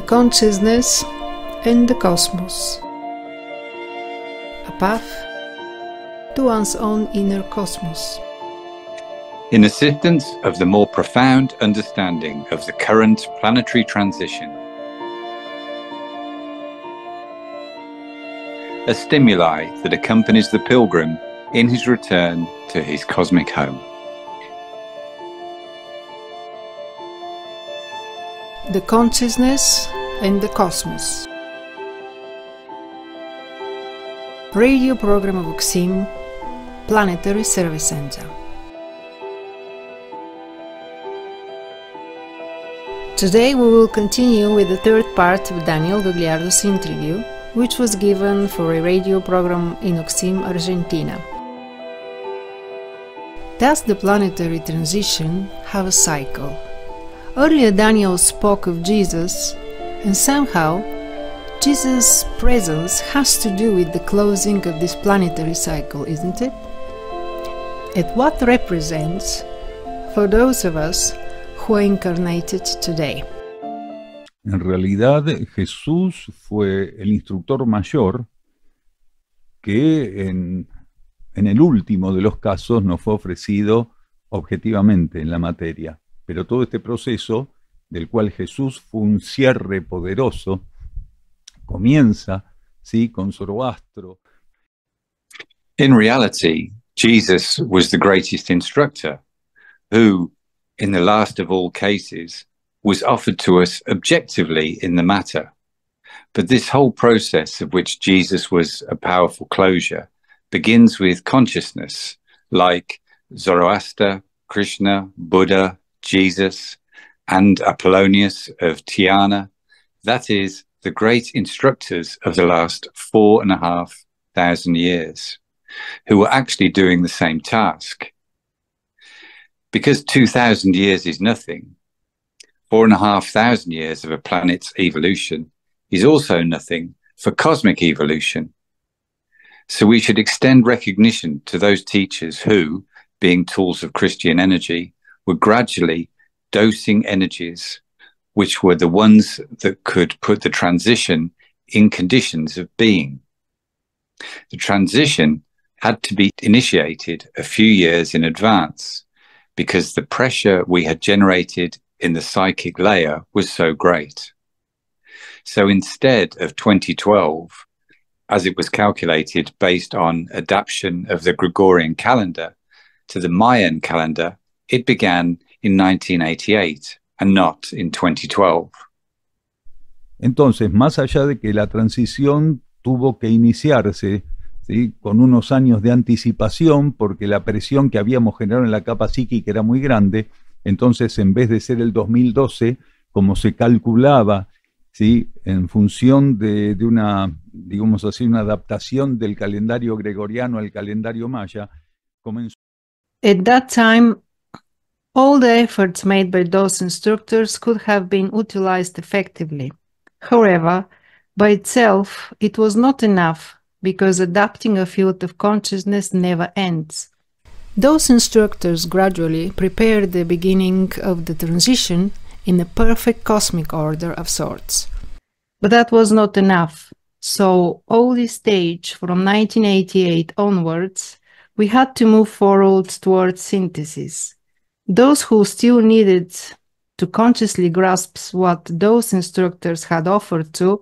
consciousness and the cosmos. A path to one's own inner cosmos. In assistance of the more profound understanding of the current planetary transition, a stimuli that accompanies the pilgrim in his return to his cosmic home. The consciousness and the cosmos. Radio program of Uksim, Planetary Service Center. Today we will continue with the third part of Daniel Gagliardo's interview, which was given for a radio program in Uksim, Argentina. Does the planetary transition have a cycle? Earlier Daniel spoke of Jesus, and somehow Jesus' presence has to do with the closing of this planetary cycle, isn't it? And what represents for those of us who are incarnated today? En realidad, Jesús fue el instructor mayor que en el último de los casos nos fue ofrecido objetivamente en la materia. Pero todo este proceso, del cual Jesús fue un cierre poderoso, comienza, ¿sí?, con Zoroastro. In reality, Jesus was the greatest instructor, who, in the last of all cases, was offered to us objectively in the matter. But this whole process of which Jesus was a powerful closure begins with consciousness, like Zoroaster, Krishna, Buddha, Jesus, and Apollonius of Tyana, that is, the great instructors of the last 4,500 years, who were actually doing the same task. Because 2,000 years is nothing, 4,500 years of a planet's evolution is also nothing for cosmic evolution. So we should extend recognition to those teachers who, being tools of Christian energy, were gradually dosing energies which were the ones that could put the transition in conditions of being. The transition had to be initiated a few years in advance because the pressure we had generated in the psychic layer was so great. So instead of 2012, as it was calculated based on adaptation of the Gregorian calendar to the Mayan calendar, it began in 1988 and not in 2012. Entonces, más allá de que la transición tuvo que iniciarse, ¿sí?, con unos años de anticipación, porque la presión que habíamos generado en la capa psíquica era muy grande, entonces en vez de ser el 2012, como se calculaba, ¿sí?, en función de una, digamos así, una adaptación del calendario gregoriano al calendario maya, comenzó. At that time, all the efforts made by those instructors could have been utilized effectively. However, by itself, it was not enough, because adapting a field of consciousness never ends. Those instructors gradually prepared the beginning of the transition in a perfect cosmic order of sorts. But that was not enough. So, all this stage from 1988 onwards, we had to move forward towards synthesis. Those who still needed to consciously grasp what those instructors had offered to,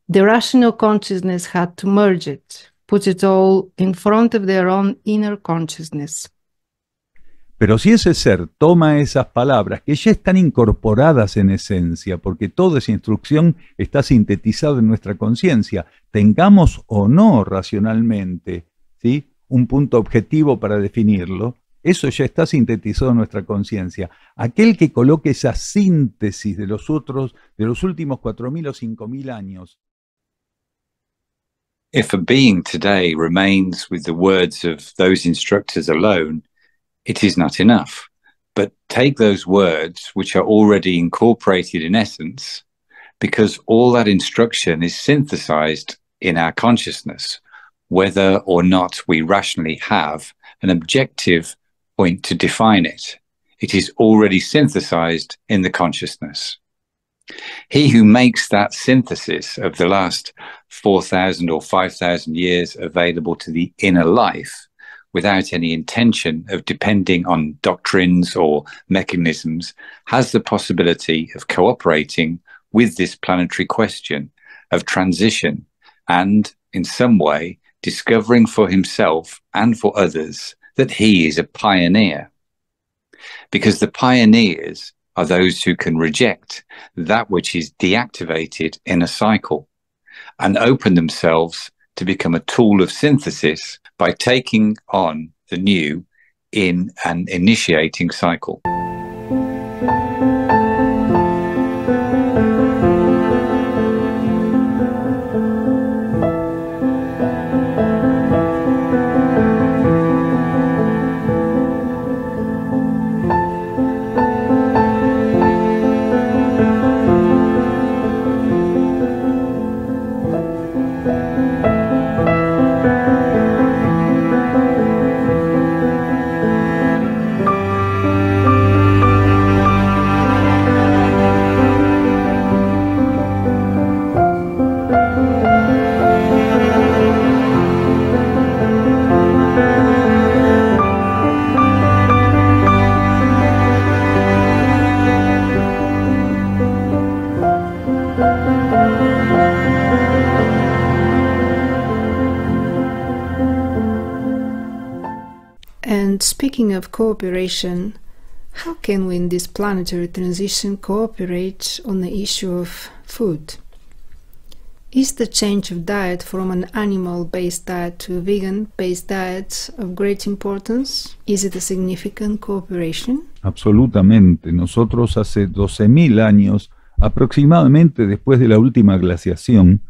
the rational consciousness had to merge it, put it all in front of their own inner consciousness. Pero si ese ser toma esas palabras que ya están incorporadas en esencia, porque toda esa instrucción está sintetizada en nuestra conciencia, tengamos o no racionalmente, ¿sí?, un punto objetivo para definirlo, eso ya está sintetizado en nuestra conciencia. Aquel que coloque esa síntesis de los últimos 4.000 o 5.000 años. If a being today remains with the words of those instructors alone, it is not enough. But take those words which are already incorporated in essence, because all that instruction is synthesized in our consciousness, whether or not we rationally have an objective point to define it. It is already synthesized in the consciousness. He who makes that synthesis of the last 4,000 or 5,000 years available to the inner life without any intention of depending on doctrines or mechanisms has the possibility of cooperating with this planetary question of transition and, in some way, discovering for himself and for others that he is a pioneer. Because the pioneers are those who can reject that which is deactivated in a cycle and open themselves to become a tool of synthesis by taking on the new in an initiating cycle. And speaking of cooperation, how can we in this planetary transition cooperate on the issue of food? Is the change of diet from an animal-based diet to a vegan-based diet of great importance? Is it a significant cooperation? Absolutamente. Nosotros hace 12.000 años, aproximadamente después de la última glaciación,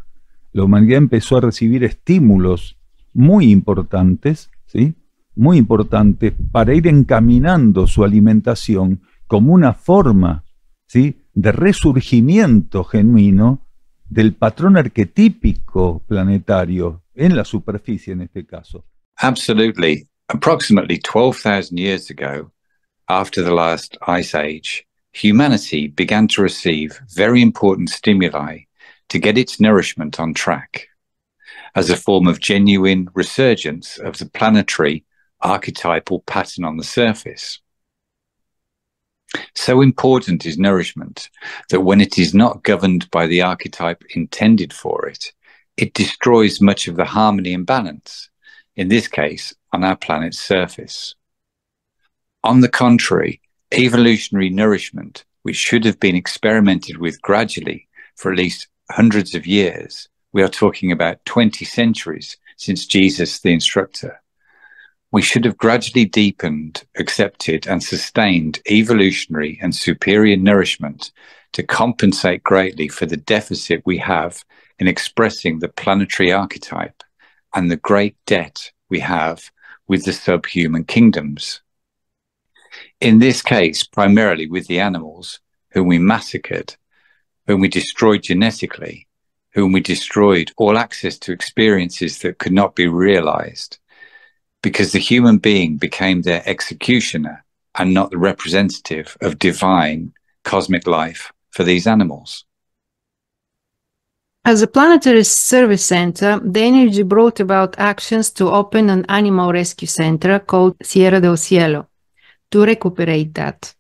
la humanidad empezó a recibir estímulos muy importantes, ¿sí? Muy importantes para ir encaminando su alimentación como una forma, ¿sí?, de resurgimiento genuino del patrón arquetípico planetario en la superficie en este caso. Absolutely. Approximately 12,000 years ago, after the last ice age, humanity began to receive very important stimuli to get its nourishment on track as a form of genuine resurgence of the planetary archetypal pattern on the surface. So important is nourishment that when it is not governed by the archetype intended for it, it destroys much of the harmony and balance, in this case, on our planet's surface. On the contrary, evolutionary nourishment, which should have been experimented with gradually for at least hundreds of years, we are talking about 20 centuries since Jesus the instructor, we should have gradually deepened, accepted, and sustained evolutionary and superior nourishment to compensate greatly for the deficit we have in expressing the planetary archetype and the great debt we have with the subhuman kingdoms. In this case, primarily with the animals whom we massacred, whom we destroyed genetically, whom we destroyed all access to experiences that could not be realized, because the human being became their executioner and not the representative of divine cosmic life for these animals. As a planetary service center, the energy brought about actions to open an animal rescue center called Sierra del Cielo to recuperate that.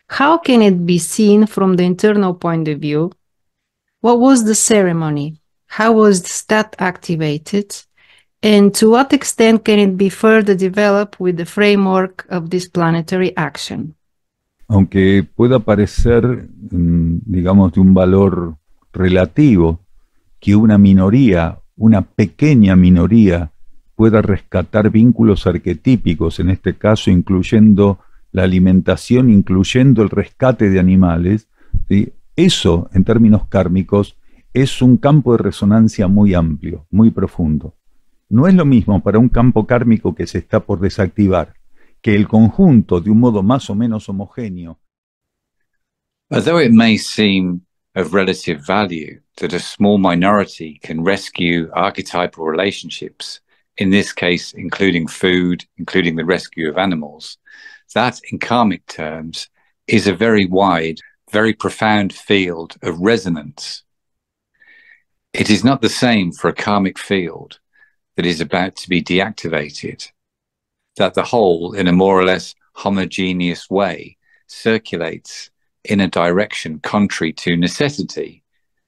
How can it be seen from the internal point of view? What was the ceremony? How was that activated? And to what extent can it be further developed with the framework of this planetary action? Aunque pueda parecer, digamos, de un valor relativo, que una minoría, una pequeña minoría, pueda rescatar vínculos arquetípicos, en este caso incluyendo la alimentación, incluyendo el rescate de animales, ¿sí? Eso, en términos kármicos, es un campo de resonancia muy amplio, muy profundo. No es lo mismo para un campo kármico que se está por desactivar, que el conjunto de un modo más o menos homogéneo. Although it may seem of relative value that a small minority can rescue archetypal relationships, in this case including food, including the rescue of animals, that in karmic terms is a very wide very profound field of resonance. It is not the same for a karmic field that is about to be deactivated, that the whole, in a more or less homogeneous way, circulates in a direction contrary to necessity,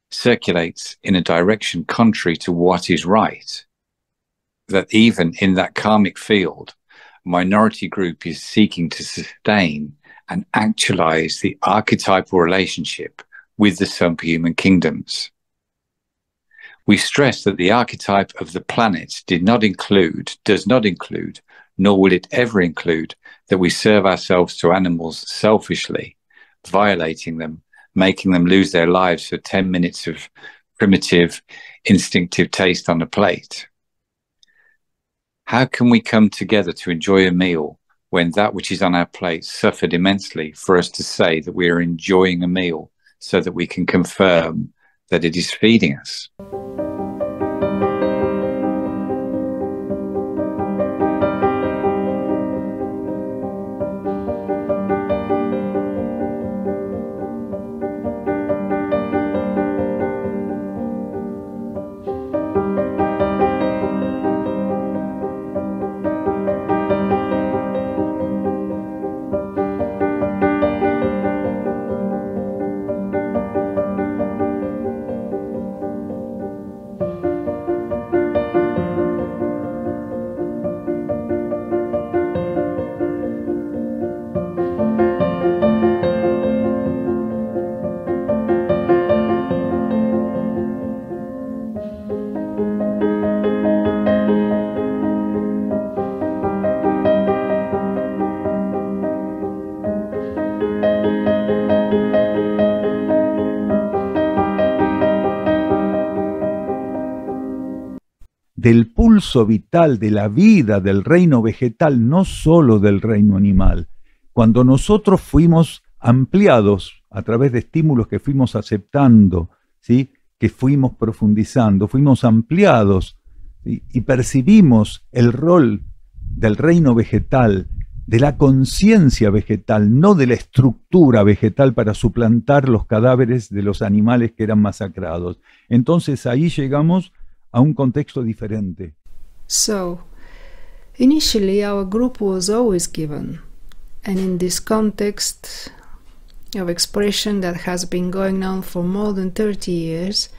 circulates in a direction contrary to what is right. That even in that karmic field, a minority group is seeking to sustain and actualize the archetypal relationship with the subhuman kingdoms. We stress that the archetype of the planet does not include, nor will it ever include, that we serve ourselves to animals selfishly, violating them, making them lose their lives for 10 minutes of primitive, instinctive taste on a plate. How can we come together to enjoy a meal when that which is on our plate suffered immensely for us to say that we are enjoying a meal so that we can confirm that it is feeding us? Del pulso vital de la vida del reino vegetal, no solo del reino animal. Cuando nosotros fuimos ampliados a través de estímulos que fuimos aceptando, ¿sí?, que fuimos profundizando, fuimos ampliados, ¿sí?, y percibimos el rol del reino vegetal, de la conciencia vegetal, no de la estructura vegetal para suplantar los cadáveres de los animales que eran masacrados. Entonces ahí llegamos a un contexto diferente. So, initially our group was always given, and in this context of expression that has been going on for more than 30 years,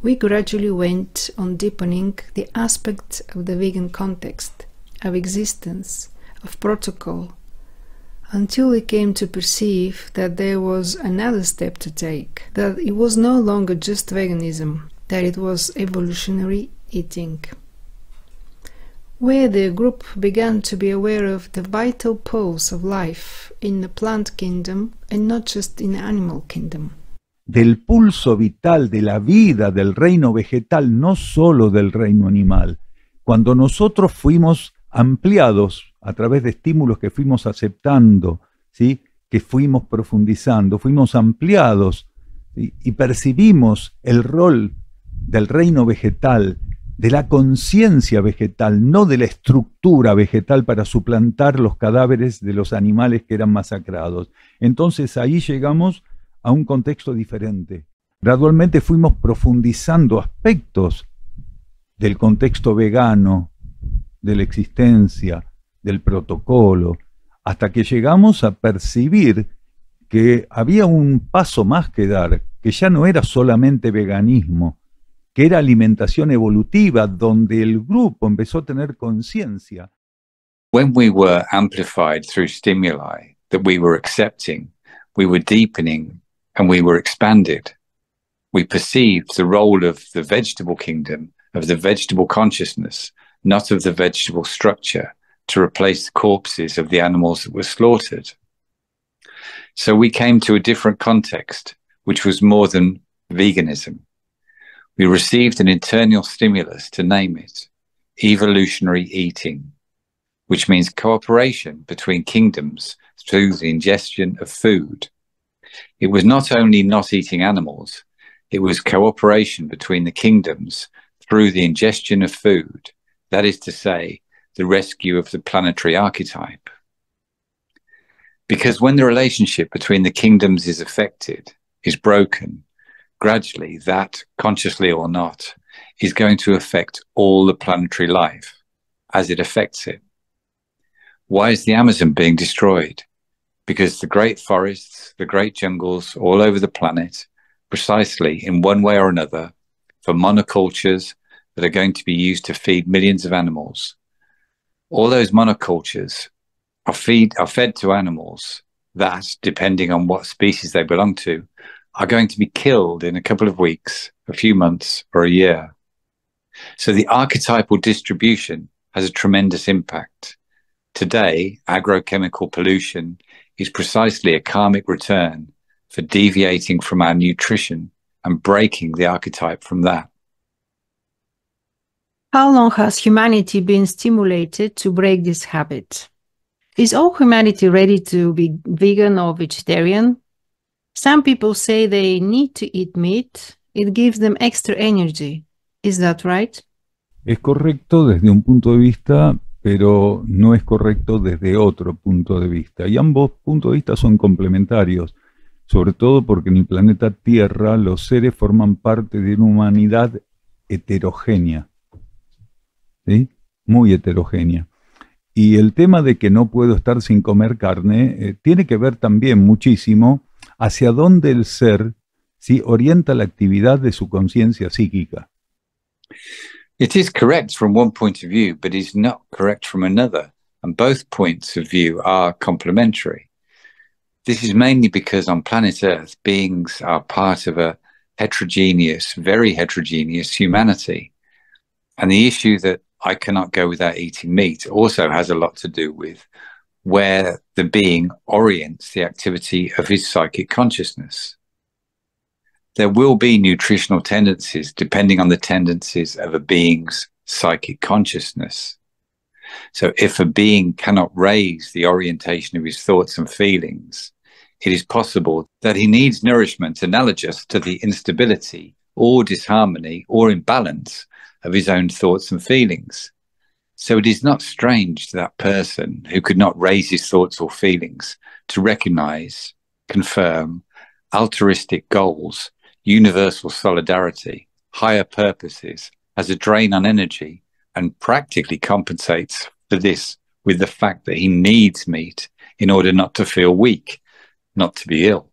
we gradually went on deepening the aspects of the vegan context, of existence, of protocol, until we came to perceive that there was another step to take, that it was no longer just veganism, that it was evolutionary eating, where the group began to be aware of the vital pulse of life in the plant kingdom and not just in the animal kingdom. Del pulso vital de la vida del reino vegetal, no solo del reino animal. Cuando nosotros fuimos ampliados a través de estímulos que fuimos aceptando, ¿sí?, que fuimos profundizando, fuimos ampliados, ¿sí?, y percibimos el rol del reino vegetal, de la conciencia vegetal, no de la estructura vegetal para suplantar los cadáveres de los animales que eran masacrados. Entonces ahí llegamos a un contexto diferente. Gradualmente fuimos profundizando aspectos del contexto vegano, de la existencia, del protocolo, hasta que llegamos a percibir que había un paso más que dar, que ya no era solamente veganismo, que era alimentación evolutiva, donde el grupo empezó a tener conciencia. When we were amplified through stimuli that we were accepting, we were deepening and we were expanded. We perceived the role of the vegetable kingdom, of the vegetable consciousness, not of the vegetable structure, to replace the corpses of the animals that were slaughtered. So we came to a different context, which was more than veganism. We received an internal stimulus, to name it, evolutionary eating, which means cooperation between kingdoms through the ingestion of food. It was not only not eating animals, it was cooperation between the kingdoms through the ingestion of food, that is to say, the rescue of the planetary archetype. Because when the relationship between the kingdoms is affected, is broken, gradually that, consciously or not, is going to affect all the planetary life as it affects it. Why is the Amazon being destroyed? Because the great forests, the great jungles all over the planet, precisely in one way or another, for monocultures that are going to be used to feed millions of animals. All those monocultures are fed to animals that, depending on what species they belong to, are going to be killed in a couple of weeks, a few months, or a year. So the archetypal distribution has a tremendous impact. Today, agrochemical pollution is precisely a karmic return for deviating from our nutrition and breaking the archetype from that. How long has humanity been stimulated to break this habit? Is all humanity ready to be vegan or vegetarian? Some people say they need to eat meat. It gives them extra energy. Is that right? Es correcto desde un punto de vista, pero no es correcto desde otro punto de vista. Y ambos puntos de vista son complementarios, sobre todo porque en el planeta Tierra los seres forman parte de una humanidad heterogénea, ¿sí? Muy heterogénea. Y el tema de que no puedo estar sin comer carne tiene que ver también muchísimo hacia dónde el ser, ¿sí?, orienta la actividad de su conciencia psíquica. It is correct from one point of view, but is not correct from another, and both points of view are complementary. This is mainly because on planet Earth, beings are part of a heterogeneous, very heterogeneous humanity. And the issue that I cannot go without eating meat also has a lot to do with where the being orients the activity of his psychic consciousness. There will be nutritional tendencies depending on the tendencies of a being's psychic consciousness. So if a being cannot raise the orientation of his thoughts and feelings, it is possible that he needs nourishment analogous to the instability or disharmony or imbalance of his own thoughts and feelings. So it is not strange to that person who could not raise his thoughts or feelings to recognize, confirm altruistic goals, universal solidarity, higher purposes as a drain on energy, and practically compensates for this with the fact that he needs meat in order not to feel weak, not to be ill.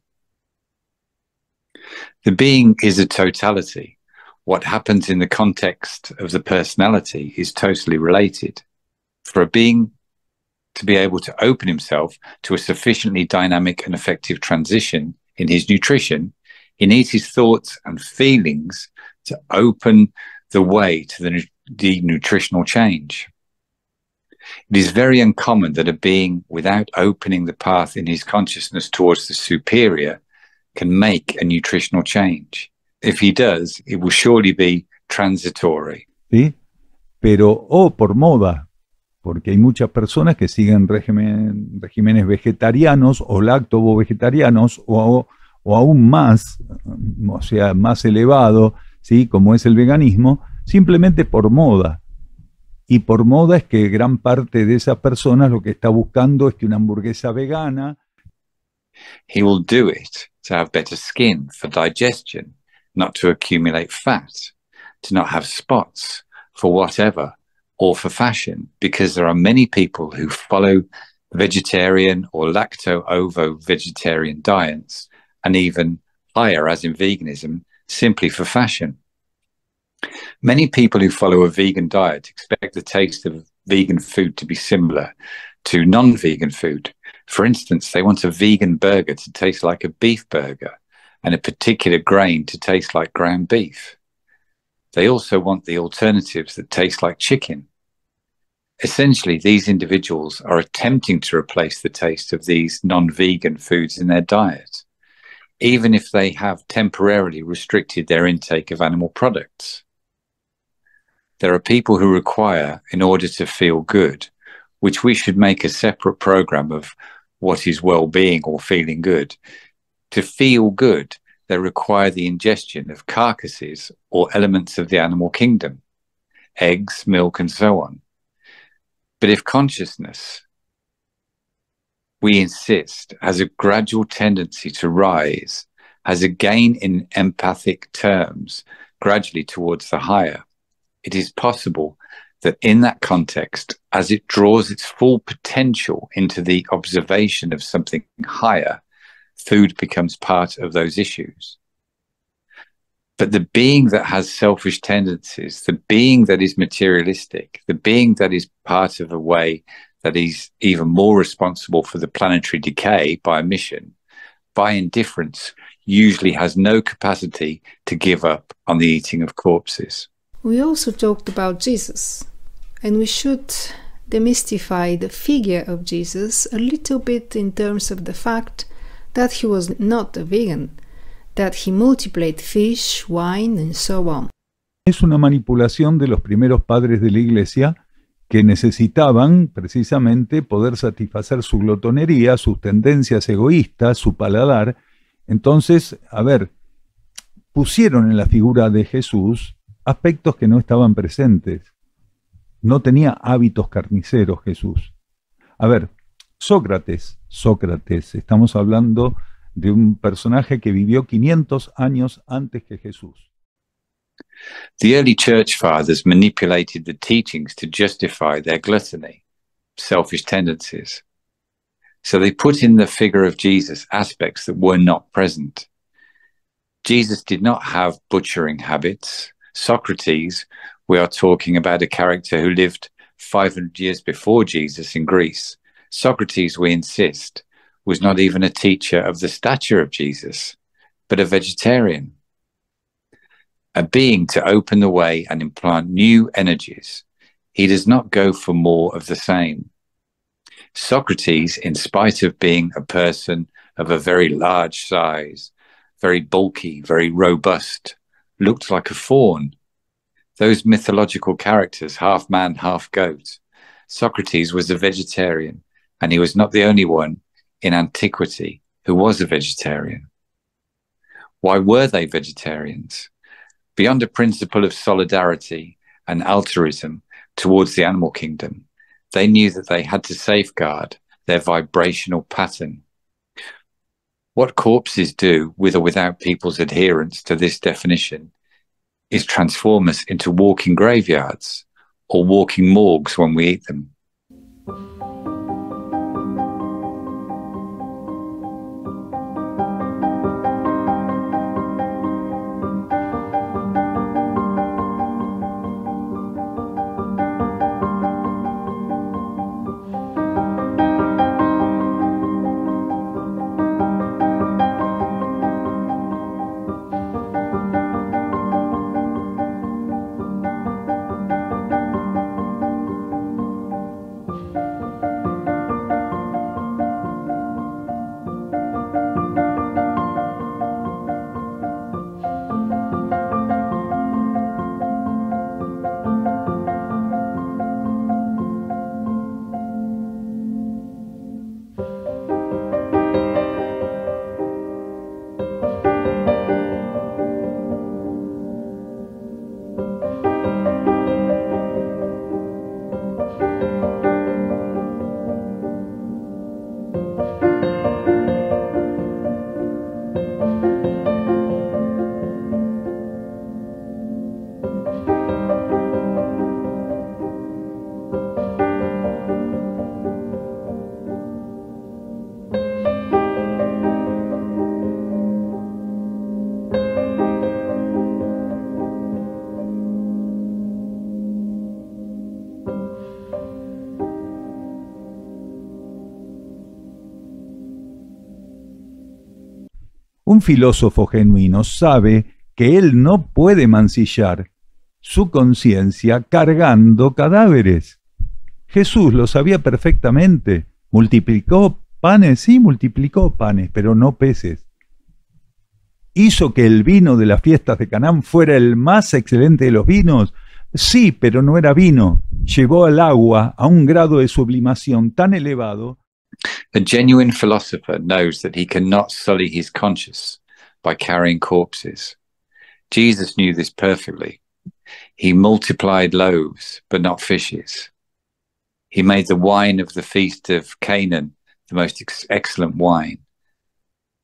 The being is a totality. What happens in the context of the personality is totally related. For a being to be able to open himself to a sufficiently dynamic and effective transition in his nutrition, he needs his thoughts and feelings to open the way to the nutritional change. It is very uncommon that a being, without opening the path in his consciousness towards the superior, can make a nutritional change. If he does, it will surely be transitory. ¿Sí? Pero por moda, porque hay muchas personas que siguen regímenes vegetarianos o lacto-vegetarianos o aún más, o sea, más elevado, ¿sí?, como es el veganismo, simplemente por moda. Y por moda es que gran parte de esas personas lo que está buscando es que una hamburguesa vegana. He will do it to have better skin, for digestion, not to accumulate fat, to not have spots, for whatever, or for fashion, because there are many people who follow vegetarian or lacto-ovo-vegetarian diets, and even higher, as in veganism, simply for fashion. Many people who follow a vegan diet expect the taste of vegan food to be similar to non-vegan food. For instance, they want a vegan burger to taste like a beef burger and a particular grain to taste like ground beef. They also want the alternatives that taste like chicken. Essentially, these individuals are attempting to replace the taste of these non-vegan foods in their diet, even if they have temporarily restricted their intake of animal products. There are people who require, in order to feel good, which we should make a separate program of what is well-being or feeling good. To feel good, they require the ingestion of carcasses or elements of the animal kingdom, eggs, milk, and so on. But if consciousness we insist, has a gradual tendency to rise, has a gain in empathic terms, gradually towards the higher. It is possible that in that context, as it draws its full potential into the observation of something higher, food becomes part of those issues. But the being that has selfish tendencies, the being that is materialistic, the being that is part of a way that is even more responsible for the planetary decay by omission, by indifference, usually has no capacity to give up on the eating of corpses. We also talked about Jesus, and we should demystify the figure of Jesus a little bit in terms of the fact that he was not a vegan, that he multiplied fish, wine, and so on. Es una manipulación de los primeros padres de la Iglesia que necesitaban precisamente poder satisfacer su glotonería, sus tendencias egoístas, su paladar. Entonces, pusieron en la figura de Jesús aspectos que no estaban presentes. No tenía hábitos carniceros Jesús. Sócrates, estamos hablando de un personaje que vivió 500 años antes que Jesús. The early church fathers manipulated the teachings to justify their gluttony, selfish tendencies. So they put in the figure of Jesus aspects that were not present. Jesus did not have butchering habits. Socrates, we are talking about a character who lived 500 years before Jesus in Greece. Socrates, we insist, was not even a teacher of the stature of Jesus, but a vegetarian. A being to open the way and implant new energies. He does not go for more of the same. Socrates, in spite of being a person of a very large size, very bulky, very robust, looked like a faun. Those mythological characters, half man, half goat. Socrates was a vegetarian, and he was not the only one in antiquity who was a vegetarian. Why were they vegetarians? Beyond a principle of solidarity and altruism towards the animal kingdom, they knew that they had to safeguard their vibrational pattern. What corpses do, with or without people's adherence to this definition, is transform us into walking graveyards or walking morgues when we eat them. Un filósofo genuino sabe que él no puede mancillar su conciencia cargando cadáveres. Jesús lo sabía perfectamente. Multiplicó panes, sí, multiplicó panes, pero no peces. ¿Hizo que el vino de las fiestas de Canaán fuera el más excelente de los vinos? Sí, pero no era vino. Llevó al agua a un grado de sublimación tan elevado. A genuine philosopher knows that he cannot sully his conscience by carrying corpses. Jesus knew this perfectly. He multiplied loaves, but not fishes. He made the wine of the feast of Canaan the most excellent wine.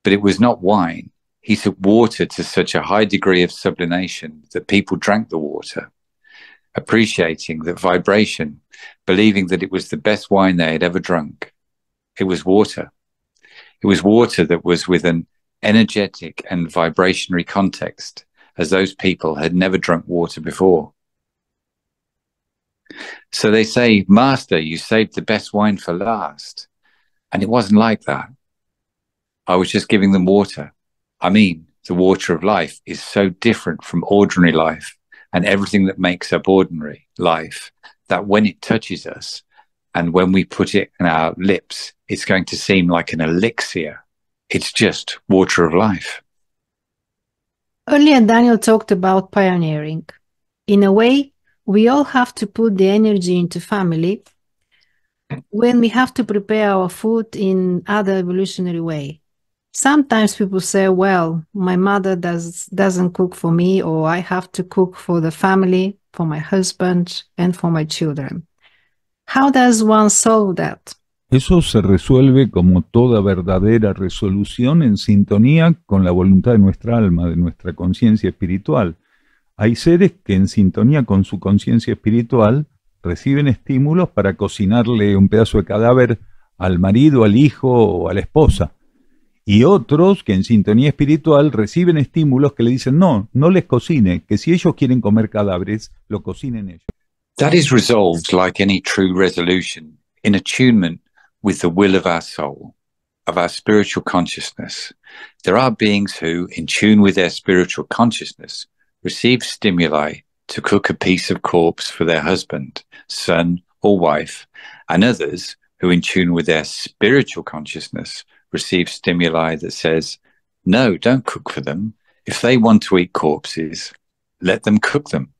But it was not wine. He took water to such a high degree of sublimation that people drank the water, appreciating that vibration, believing that it was the best wine they had ever drunk. It was water. It was water that was with an energetic and vibrationary context, as those people had never drunk water before. So they say, Master, you saved the best wine for last. And it wasn't like that. I was just giving them water. I mean, the water of life is so different from ordinary life and everything that makes up ordinary life that when it touches us and when we put it in our lips, it's going to seem like an elixir. It's just water of life. Earlier, Daniel talked about pioneering. In a way, we all have to put the energy into family when we have to prepare our food in other evolutionary way. Sometimes people say, well, my mother doesn't cook for me, or I have to cook for the family, for my husband, and for my children. How does one solve that? Eso se resuelve como toda verdadera resolución en sintonía con la voluntad de nuestra alma, de nuestra conciencia espiritual. Hay seres que en sintonía con su conciencia espiritual reciben estímulos para cocinarle un pedazo de cadáver al marido, al hijo o a la esposa. Y otros que en sintonía espiritual reciben estímulos que le dicen, no les cocine, que si ellos quieren comer cadáveres, lo cocinen ellos. That is resolved like any true resolution in attunement with the will of our soul, of our spiritual consciousness. There are beings who, in tune with their spiritual consciousness, receive stimuli to cook a piece of corpse for their husband, son, or wife, and others who, in tune with their spiritual consciousness, receive stimuli that says, no, don't cook for them. If they want to eat corpses, let them cook them.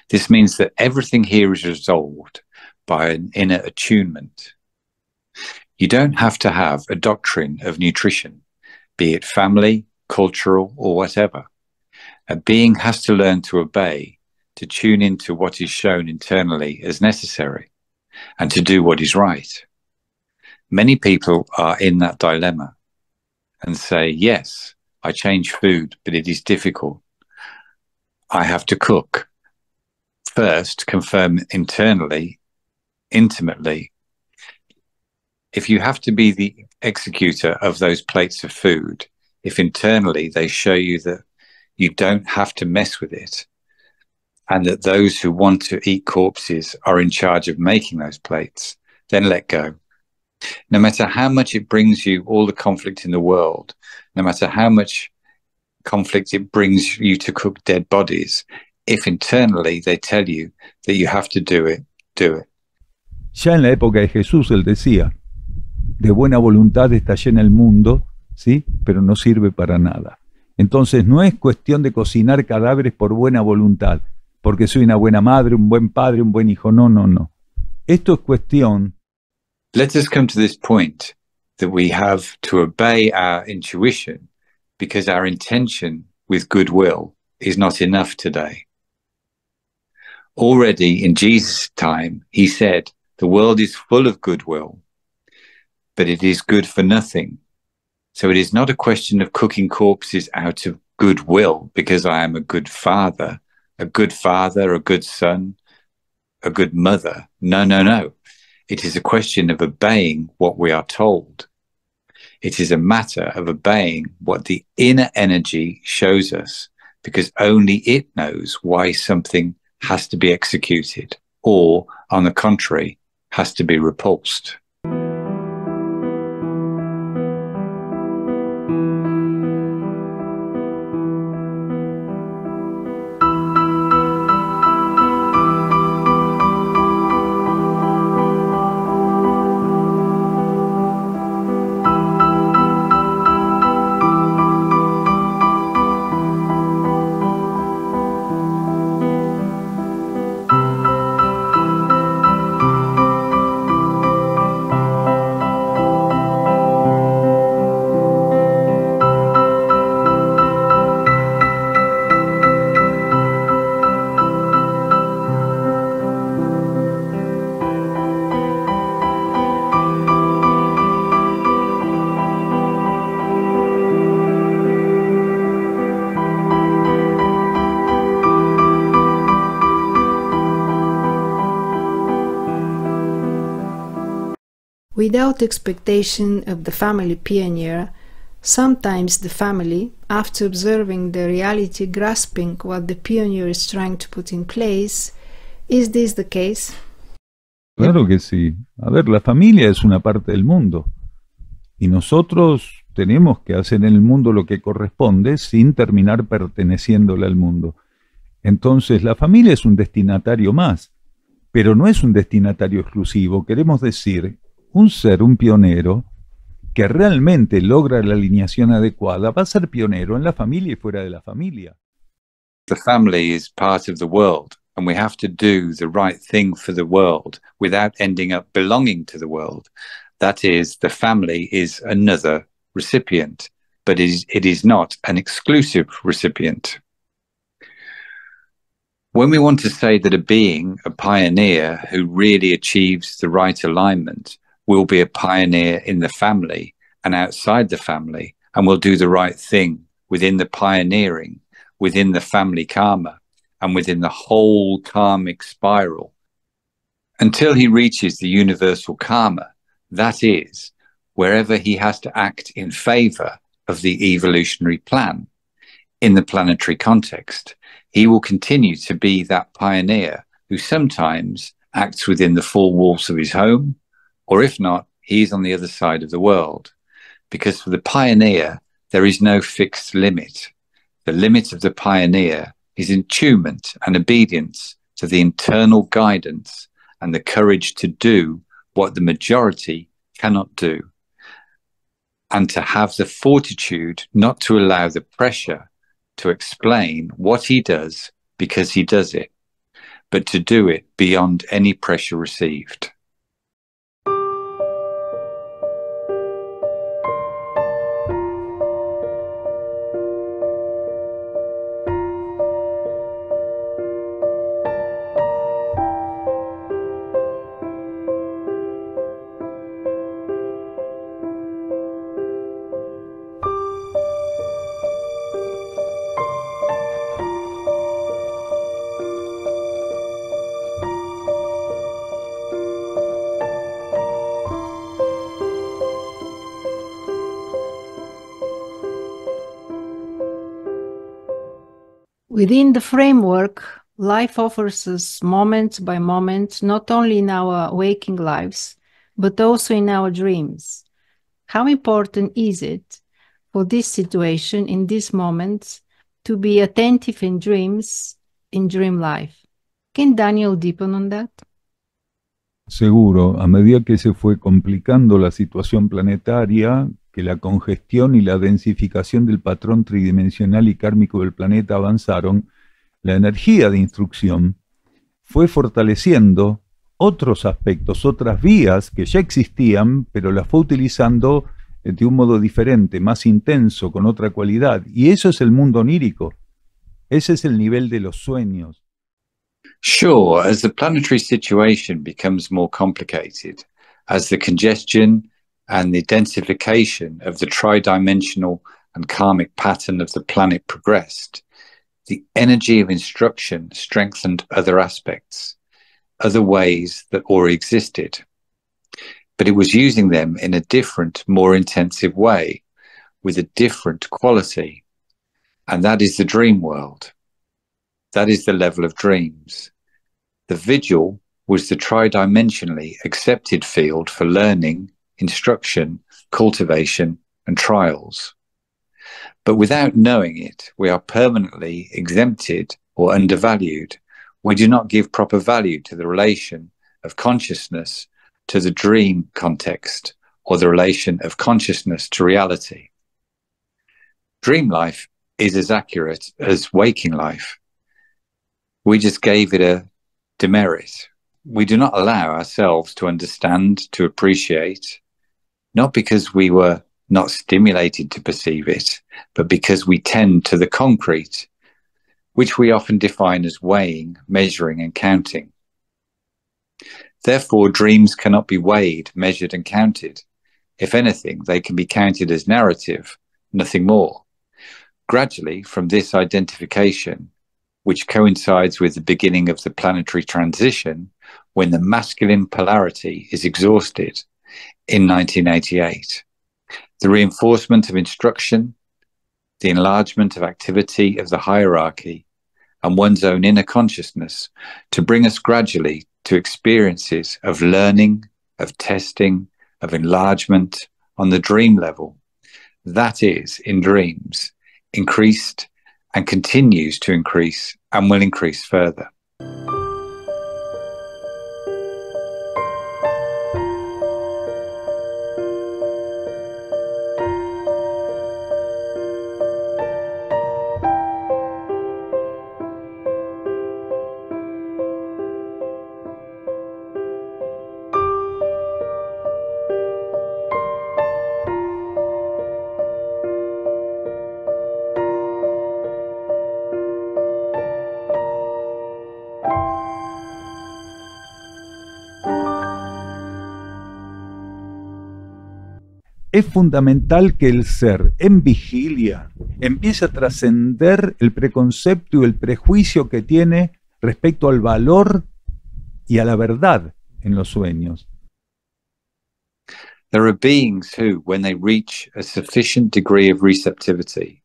This means that everything here is resolved by an inner attunement. You don't have to have a doctrine of nutrition, be it family, cultural, or whatever. A being has to learn to obey, to tune into what is shown internally as necessary, and to do what is right. Many people are in that dilemma and say, yes, I change food, but it is difficult. I have to cook. First, confirm internally, intimately. If you have to be the executor of those plates of food, if internally they show you that you don't have to mess with it, and that those who want to eat corpses are in charge of making those plates, then let go. No matter how much it brings you all the conflict in the world, no matter how much conflict it brings you to cook dead bodies, if internally they tell you that you have to do it, do it. Ya en la época de Jesús él decía, de buena voluntad está llena el mundo, ¿sí? Pero no sirve para nada. Entonces no es cuestión de cocinar cadáveres por buena voluntad, porque soy una buena madre, un buen padre, un buen hijo. No, no, no. Esto es cuestión. Let us come to this point that we have to obey our intuition because our intention with goodwill is not enough today. Already in Jesus' time, he said, the world is full of goodwill, but it is good for nothing. So it is not a question of cooking corpses out of goodwill because I am a good father, a good son, a good mother. No, no, no. It is a question of obeying what we are told. It is a matter of obeying what the inner energy shows us, because only it knows why something has to be executed or, on the contrary, has to be repulsed. Without expectation of the family pioneer, sometimes the family, after observing the reality, grasping what the pioneer is trying to put in place. Is this the case? Claro que sí. A ver, la familia es una parte del mundo y nosotros tenemos que hacer en el mundo lo que corresponde sin terminar perteneciéndole al mundo. Entonces, la familia es un destinatario más, pero no es un destinatario exclusivo. Queremos decir, un ser, un pionero, que realmente logra la alineación adecuada, va a ser pionero en la familia y fuera de la familia. The family is part of the world, and we have to do the right thing for the world without ending up belonging to the world. That is, the family is another recipient, but it is not an exclusive recipient. When we want to say that a being, a pioneer, who really achieves the right alignment will be a pioneer in the family and outside the family, and will do the right thing within the pioneering, within the family karma, and within the whole karmic spiral, until he reaches the universal karma, that is, wherever he has to act in favor of the evolutionary plan. In the planetary context, he will continue to be that pioneer who sometimes acts within the four walls of his home, or if not, he is on the other side of the world. Because for the pioneer, there is no fixed limit. The limit of the pioneer is attunement and obedience to the internal guidance and the courage to do what the majority cannot do, and to have the fortitude not to allow the pressure to explain what he does because he does it, but to do it beyond any pressure received. Within the framework, life offers us moment by moment, not only in our waking lives, but also in our dreams. How important is it for this situation, in this moment, to be attentive in dreams, in dream life? Can Daniel deepen on that? Seguro, a medida que se fue complicando la situación planetaria, que la congestión y la densificación del patrón tridimensional y kármico del planeta avanzaron, la energía de instrucción fue fortaleciendo otros aspectos, otras vías que ya existían, pero las fue utilizando de un modo diferente, más intenso, con otra cualidad. Y eso es el mundo onírico. Ese es el nivel de los sueños. Sure, as the planetary situation becomes more complicated, as the congestion and the densification of the tridimensional and karmic pattern of the planet progressed, the energy of instruction strengthened other aspects, other ways that already existed. But it was using them in a different, more intensive way, with a different quality. And that is the dream world. That is the level of dreams. The vigil was the tridimensionally accepted field for learning, instruction, cultivation, and trials. But without knowing it, we are permanently exempted or undervalued. We do not give proper value to the relation of consciousness to the dream context, or the relation of consciousness to reality. Dream life is as accurate as waking life. We just gave it a demerit. We do not allow ourselves to understand, to appreciate, not because we were not stimulated to perceive it, but because we tend to the concrete, which we often define as weighing, measuring, and counting. Therefore, dreams cannot be weighed, measured, and counted. If anything, they can be counted as narrative, nothing more. Gradually, from this identification, which coincides with the beginning of the planetary transition, when the masculine polarity is exhausted, in 1988. The reinforcement of instruction, the enlargement of activity of the hierarchy, and one's own inner consciousness to bring us gradually to experiences of learning, of testing, of enlargement on the dream level. That is, in dreams, increased and continues to increase and will increase further. Es fundamental que el ser en vigilia empiece a trascender el preconcepto y el prejuicio que tiene respecto al valor y a la verdad en los sueños. There are beings who, when they reach a sufficient degree of receptivity,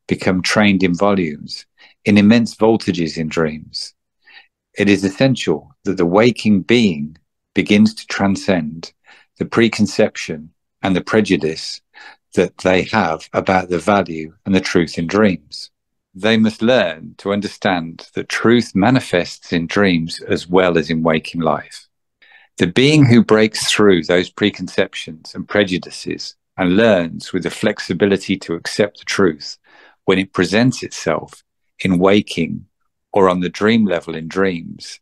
become trained in volumes, in immense voltages in dreams. It is essential that the waking being begins to transcend the preconception and the prejudice that they have about the value and the truth in dreams. They must learn to understand that truth manifests in dreams as well as in waking life. The being who breaks through those preconceptions and prejudices and learns with the flexibility to accept the truth when it presents itself in waking or on the dream level in dreams,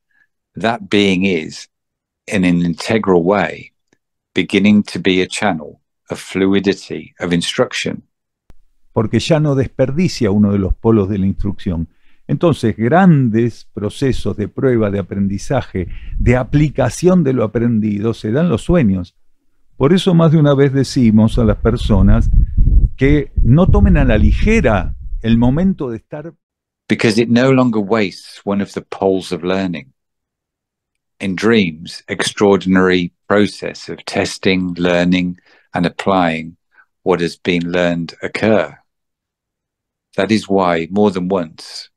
that being is, in an integral way, beginning to be a channel of fluidity of instruction. Porque ya no desperdicia uno de los polos de la instrucción. Entonces, grandes procesos de prueba, de aprendizaje, de aplicación de lo aprendido se dan los sueños. Por eso más de una vez decimos a las personas que no tomen a la ligera el momento de estar. Because it no longer wastes one of the poles of learning. In dreams, extraordinary process of testing, learning, and applying what has been learned occur. That is why, more than once,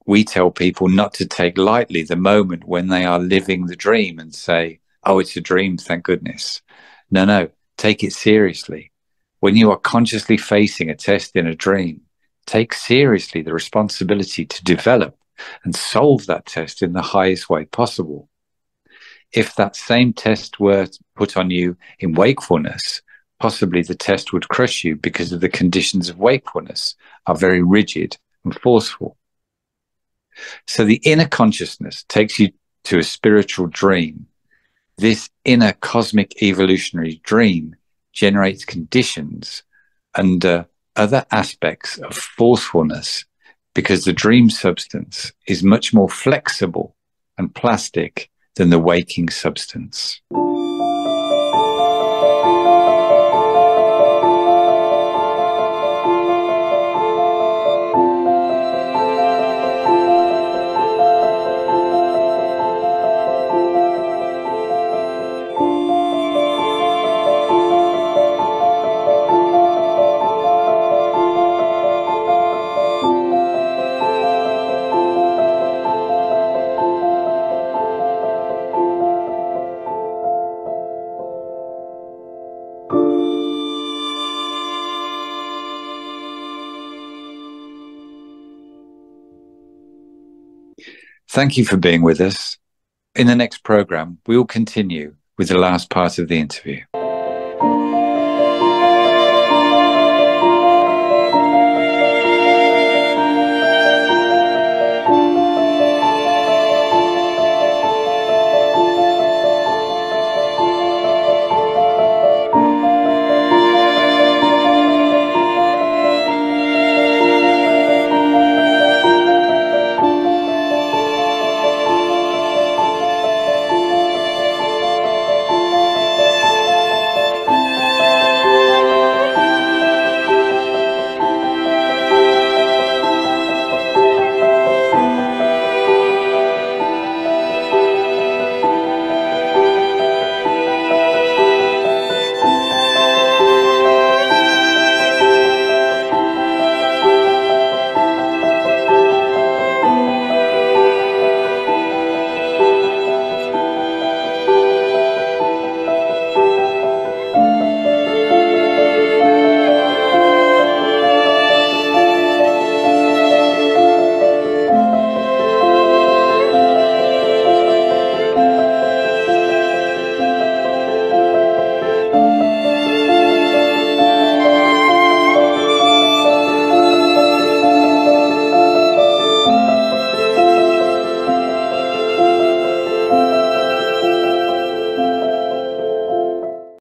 we tell people not to take lightly the moment when they are living the dream and say, oh, it's a dream, thank goodness. No, take it seriously. When you are consciously facing a test in a dream, take seriously the responsibility to develop and solve that test in the highest way possible. If that same test were put on you in wakefulness, possibly the test would crush you because of the conditions of wakefulness are very rigid and forceful. So the inner consciousness takes you to a spiritual dream. This inner cosmic evolutionary dream generates conditions under other aspects of forcefulness because the dream substance is much more flexible and plastic than the waking substance. Thank you for being with us. In the next program, we will continue with the last part of the interview.